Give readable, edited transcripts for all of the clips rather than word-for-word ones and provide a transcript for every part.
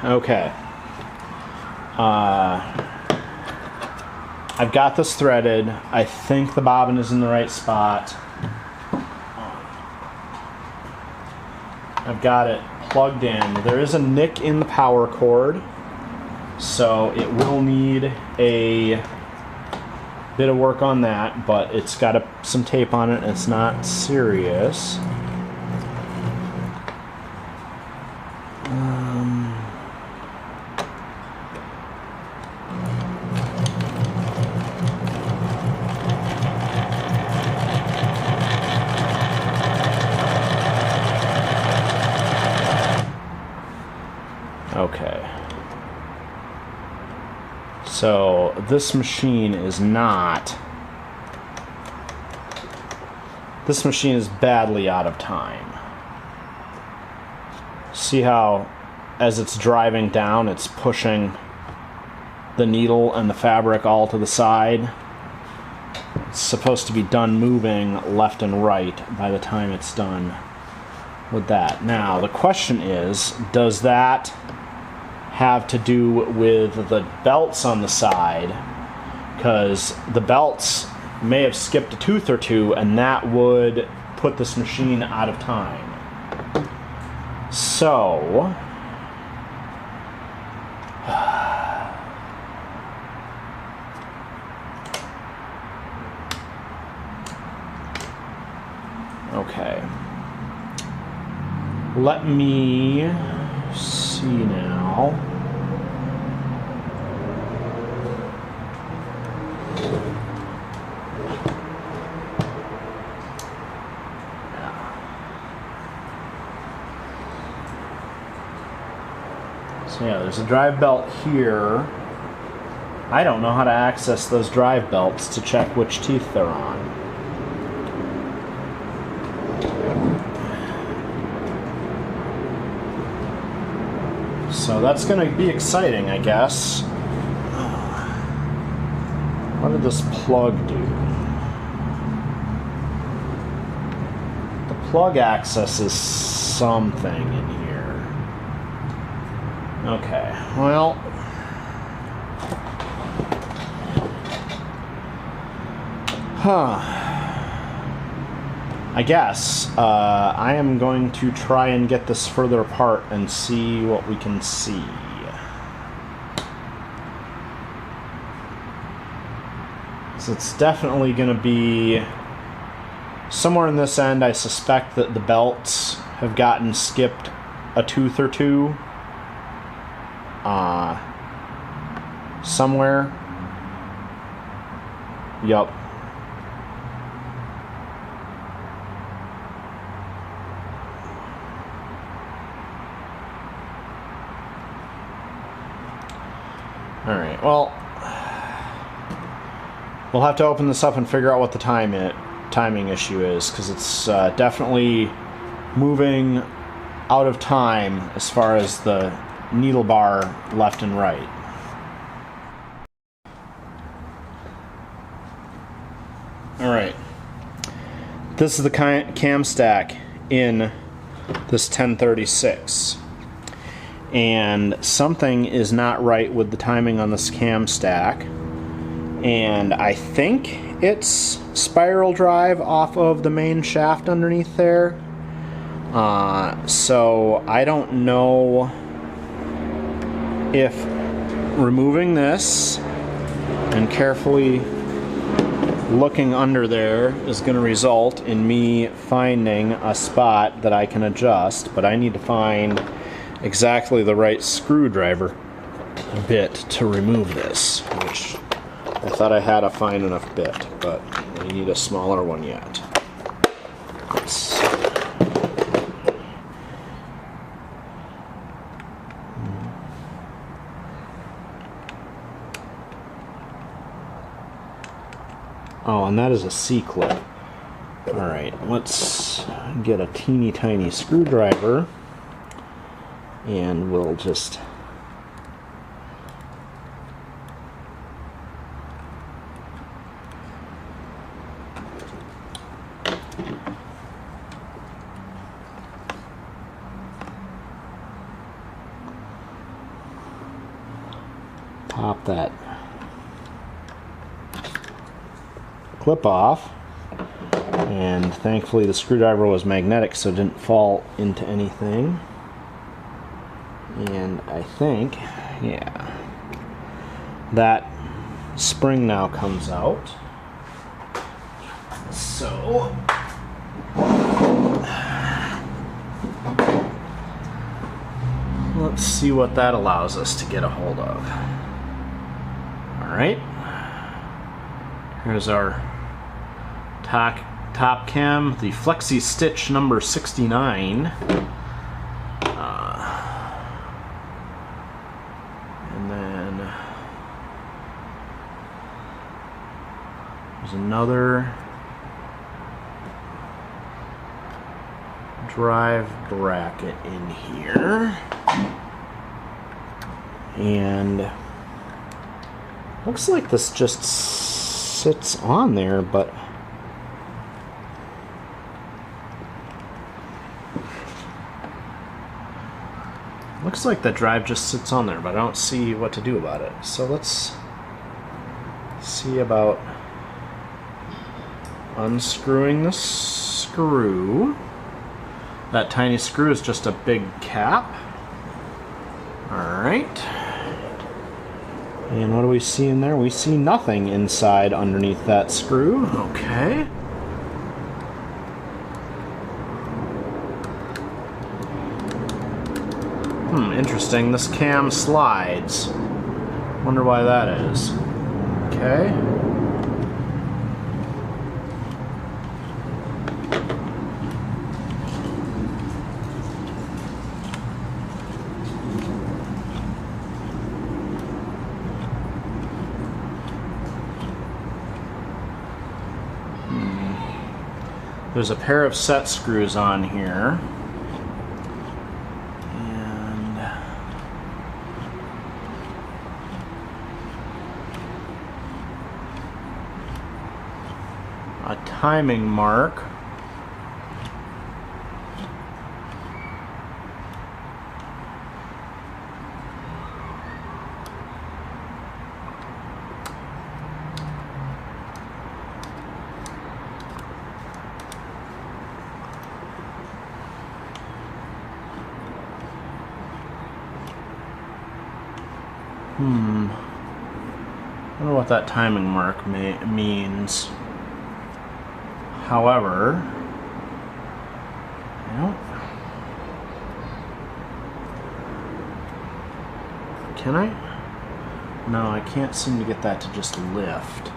Okay. I've got this threaded. I think the bobbin is in the right spot. I've got it plugged in. There is a nick in the power cord, so it will need a bit of work on that, but it's got some tape on it and it's not serious. Okay. So this machine is badly out of time. See how as it's driving down, it's pushing the needle and the fabric all to the side? It's supposed to be done moving left and right by the time it's done with that. Now, the question is, does that have to do with the belts on the side? Because the belts may have skipped a tooth or two, and that would put this machine out of time. So, okay. Let me see now. So yeah, there's a drive belt here. I don't know how to access those drive belts to check which teeth they're on. So that's going to be exciting, I guess. What did this plug do? The plug accesses something in here. Okay, well, I guess I am going to try and get this further apart and see what we can see. So it's definitely going to be somewhere in this end. I suspect that the belts have gotten skipped a tooth or two. Somewhere. Yup. Alright, well, we'll have to open this up and figure out what the timing issue is, because it's definitely moving out of time as far as the needle bar left and right. Alright, this is the cam stack in this 1036, and something is not right with the timing on this cam stack, and I think it's spiral drive off of the main shaft underneath there. So I don't know if removing this and carefully looking under there is going to result in me finding a spot that I can adjust, but I need to find exactly the right screwdriver bit to remove this, which I thought I had a fine enough bit, but I need a smaller one yet. Let's Oh, and that is a C-clip. Alright, let's get a teeny tiny screwdriver and we'll just pop that clip off. And thankfully the screwdriver was magnetic, so it didn't fall into anything. And I think, yeah, that spring now comes out. So let's see what that allows us to get a hold of. Alright. Here's our top cam, the Flexi Stitch number 69. And then there's another drive bracket in here. And looks like this just sits on there, but looks like that drive just sits on there, but I don't see what to do about it. So let's see about unscrewing the screw. That tiny screw is just a big cap. Alright. And what do we see in there? We see nothing inside underneath that screw. Okay. Interesting. This cam slides. Wonder why that is. Okay. There's a pair of set screws on here. And a timing mark. I don't know what that timing mark means. However, can I? No, I can't seem to get that to just lift.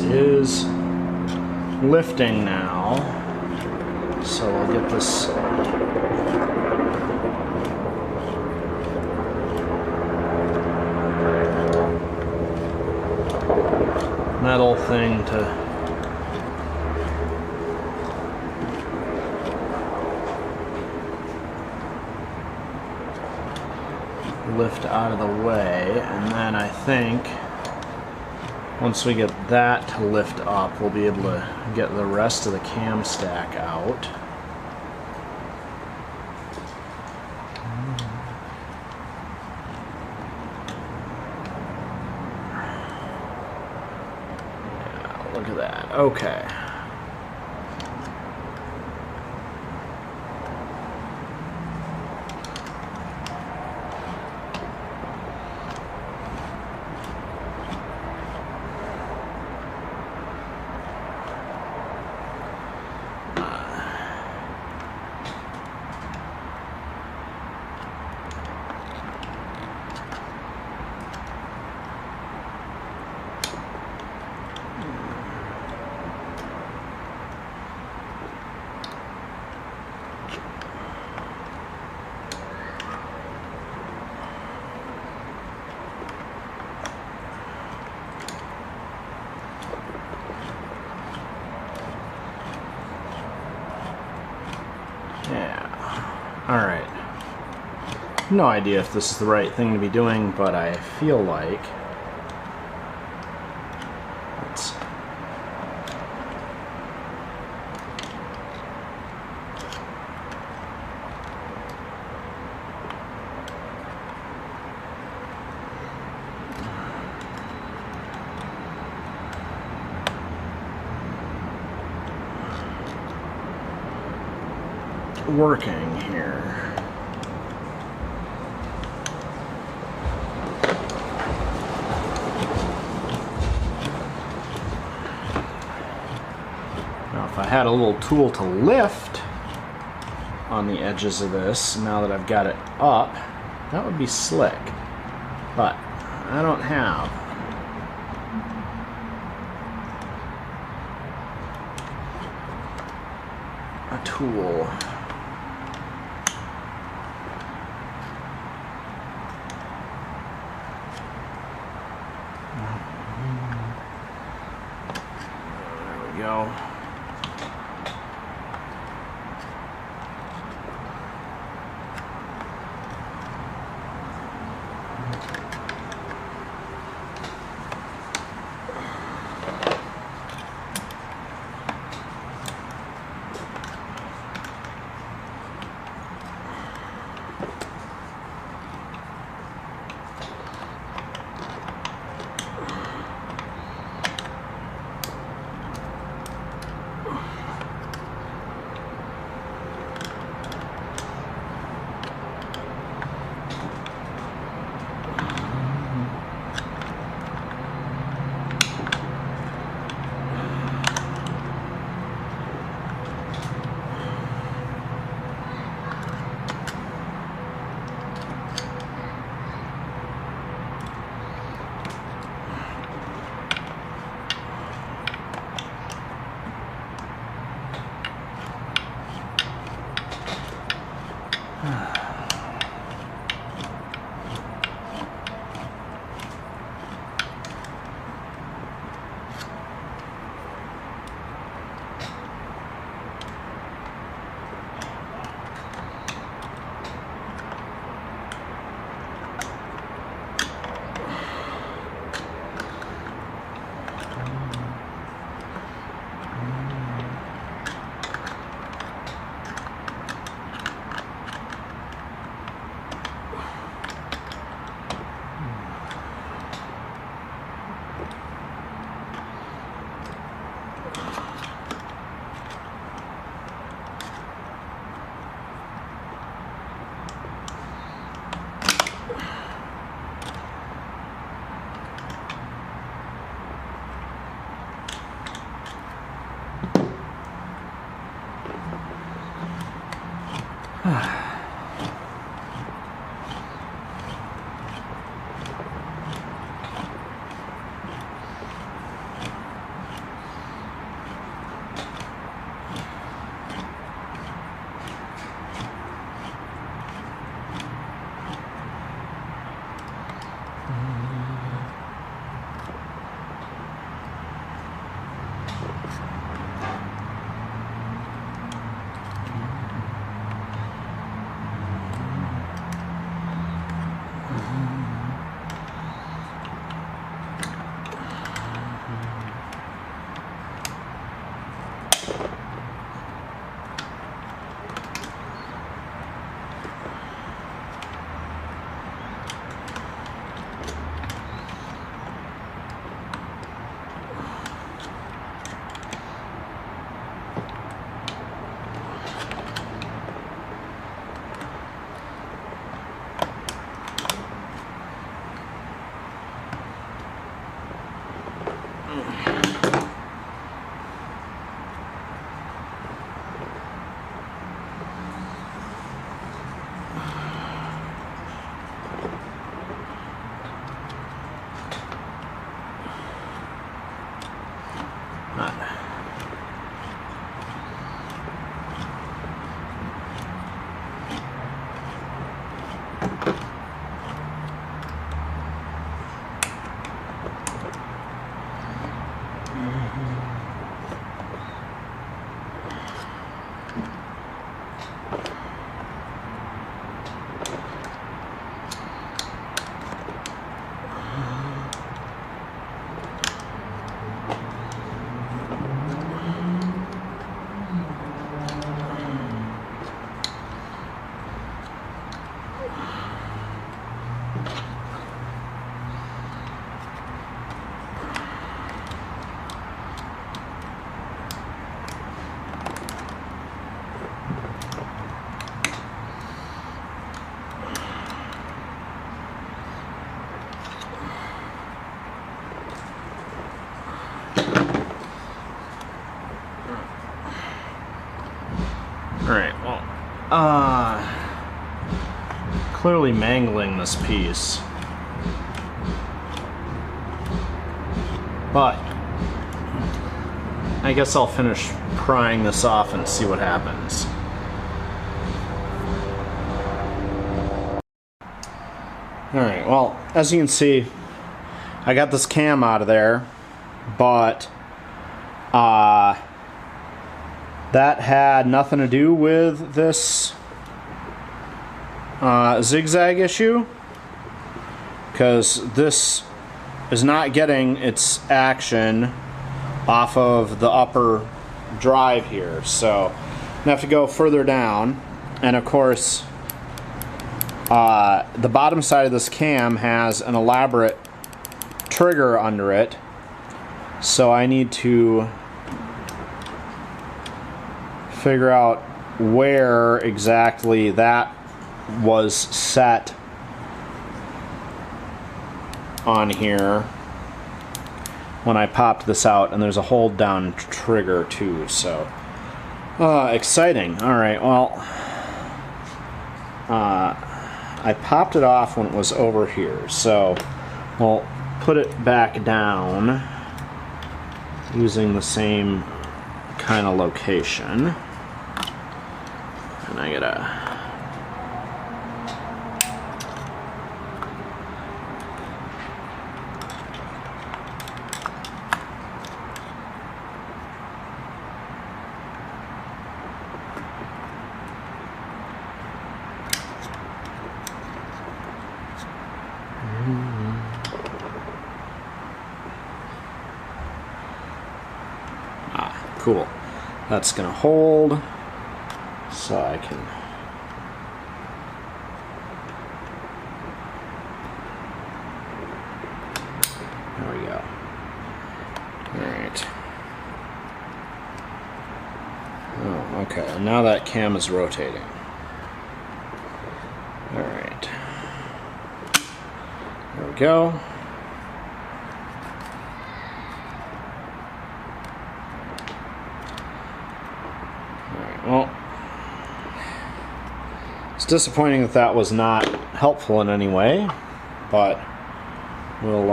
Is lifting now, so I'll get this metal thing to lift out of the way, and then I think once we get that to lift up, we'll be able to get the rest of the cam stack out. Yeah, Look at that. Okay. Alright. No idea if this is the right thing to be doing, but I feel like it's working here. Now, if I had a little tool to lift on the edges of this, now that I've got it up, that would be slick. But I don't have. A tool. There we go. clearly mangling this piece. But I guess I'll finish prying this off and see what happens. Alright, well, as you can see, I got this cam out of there, but that had nothing to do with this zigzag issue, because this is not getting its action off of the upper drive here. So I have to go further down, and of course the bottom side of this cam has an elaborate trigger under it, so I need to figure out where exactly that was set on here when I popped this out, and there's a hold down trigger too, so exciting. Alright, well, I popped it off when it was over here, so we'll put it back down using the same kind of location. And I gotta cool. That's gonna hold, so I can there we go. Alright. Oh, okay. And now that cam is rotating. Alright. There we go. Well, it's disappointing that that was not helpful in any way, but we'll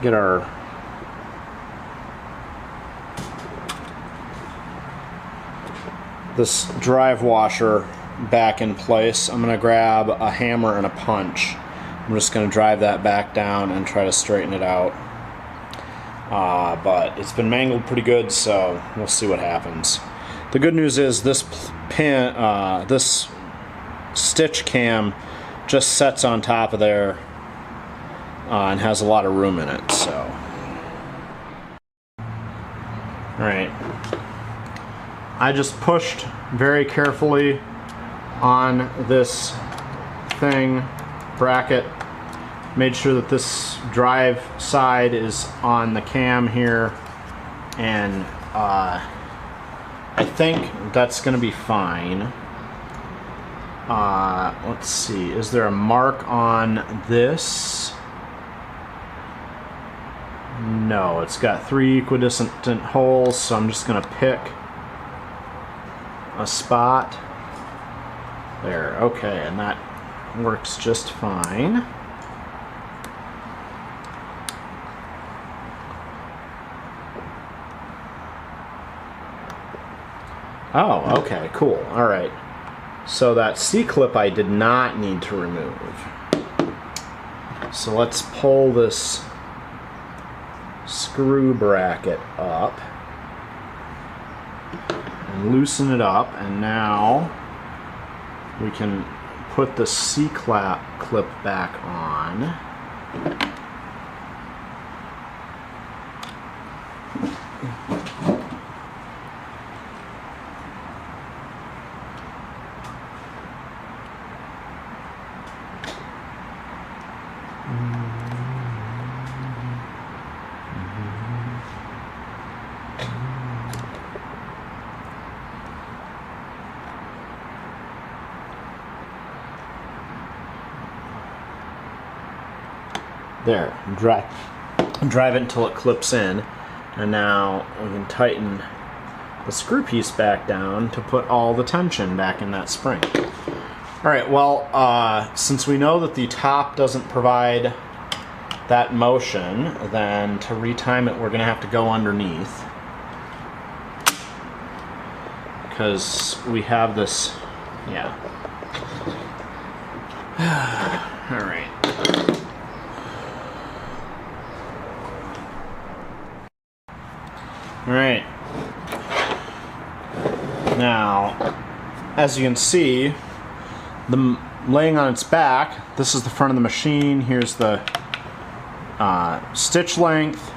get our this drive washer back in place. I'm going to grab a hammer and a punch. I'm just going to drive that back down and try to straighten it out. But it's been mangled pretty good, so we'll see what happens. The good news is this pin, this stitch cam just sets on top of there and has a lot of room in it. So, all right, I just pushed very carefully on this thing bracket, made sure that this drive side is on the cam here, and I think that's gonna be fine. Let's see, is there a mark on this? No, it's got 3 equidistant holes, so I'm just gonna pick a spot there. Okay, and that works just fine. Oh, okay, cool. All right. So that C-clip I did not need to remove. So let's pull this screw bracket up and loosen it up, and now we can put the C-clip back on. There, drive it until it clips in, and now we can tighten the screw piece back down to put all the tension back in that spring. Alright, well, since we know that the top doesn't provide that motion, then to retime it we're going to have to go underneath, because we have this, yeah. Alright. Alright. Now, as you can see, laying on its back, this is the front of the machine, here's the stitch length.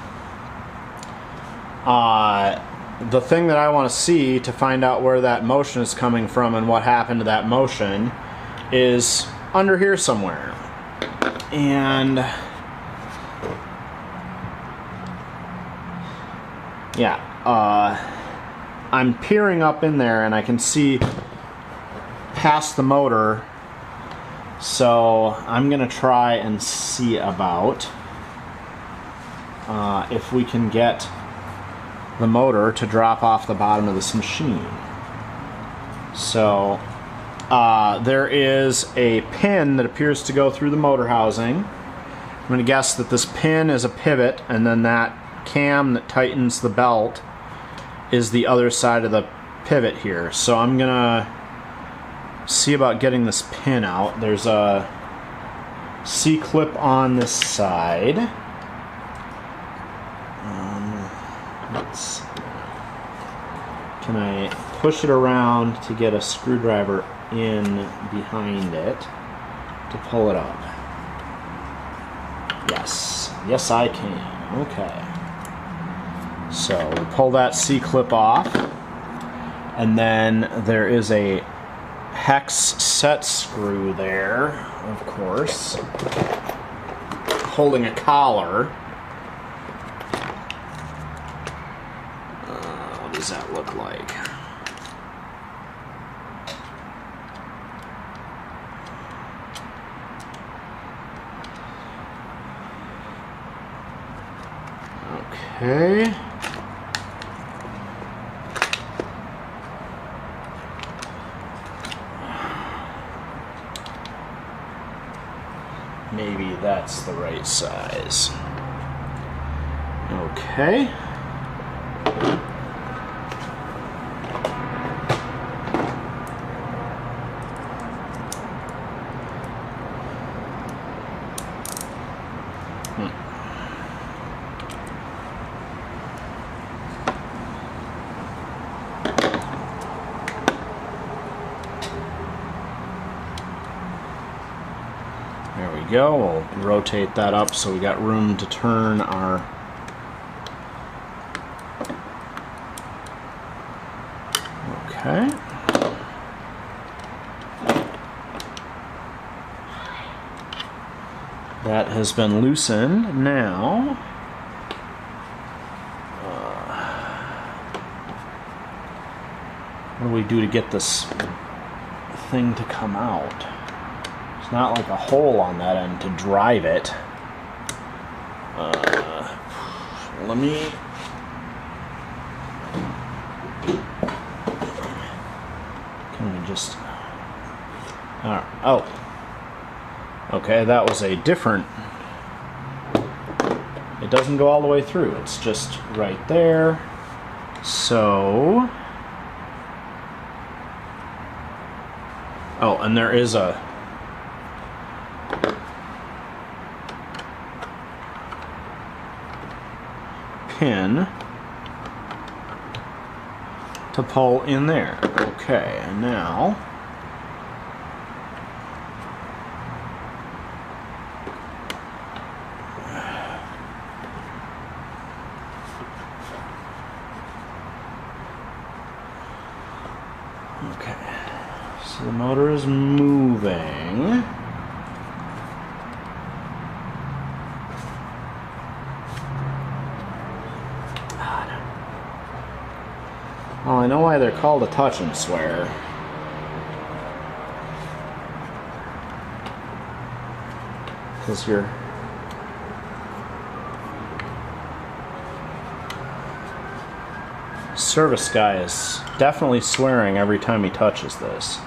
The thing that I want to see to find out where that motion is coming from and what happened to that motion is under here somewhere. And yeah, I'm peering up in there and I can see past the motor, so I'm gonna try and see about if we can get the motor to drop off the bottom of this machine. So there is a pin that appears to go through the motor housing. I'm going to guess that this pin is a pivot, and then that cam that tightens the belt is the other side of the pivot here. So I'm going to see about getting this pin out. There's a C-clip on this side. Can I push it around to get a screwdriver in behind it to pull it up? Yes. Yes, I can. Okay. So we'll pull that C-clip off, and then there is a hex set screw there, of course, holding a collar. What does that look like? Okay. Maybe that's the right size. Okay. There we go. We'll rotate that up so we got room to turn our okay. That has been loosened. Now what do we do to get this thing to come out? There's not like a hole on that end to drive it. Let me just oh, okay, that was a different, it doesn't go all the way through, it's just right there. So oh, and there is a pin to pull in there. Okay, and now okay, so the motor is moving. Oh, I know why they're called a touch and swear. Because you're Service guy is definitely swearing every time he touches this.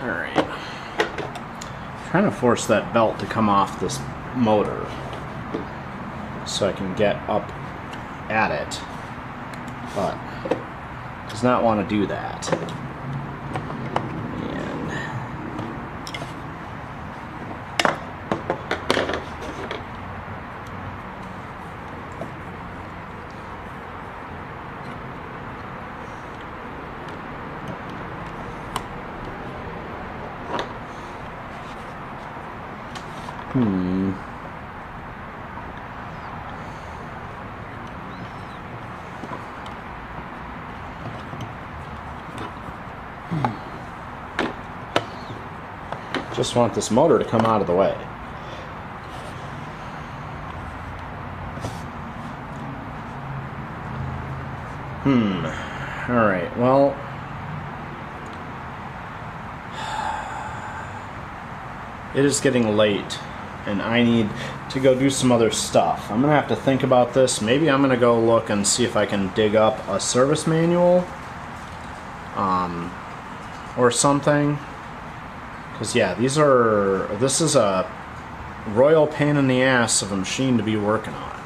Alright. Trying to force that belt to come off this motor so I can get up at it, but does not want to do that. Just want this motor to come out of the way. Alright, well, it is getting late and I need to go do some other stuff. I'm gonna have to think about this. Maybe I'm gonna go look and see if I can dig up a service manual or something. Because yeah, this is a royal pain in the ass of a machine to be working on.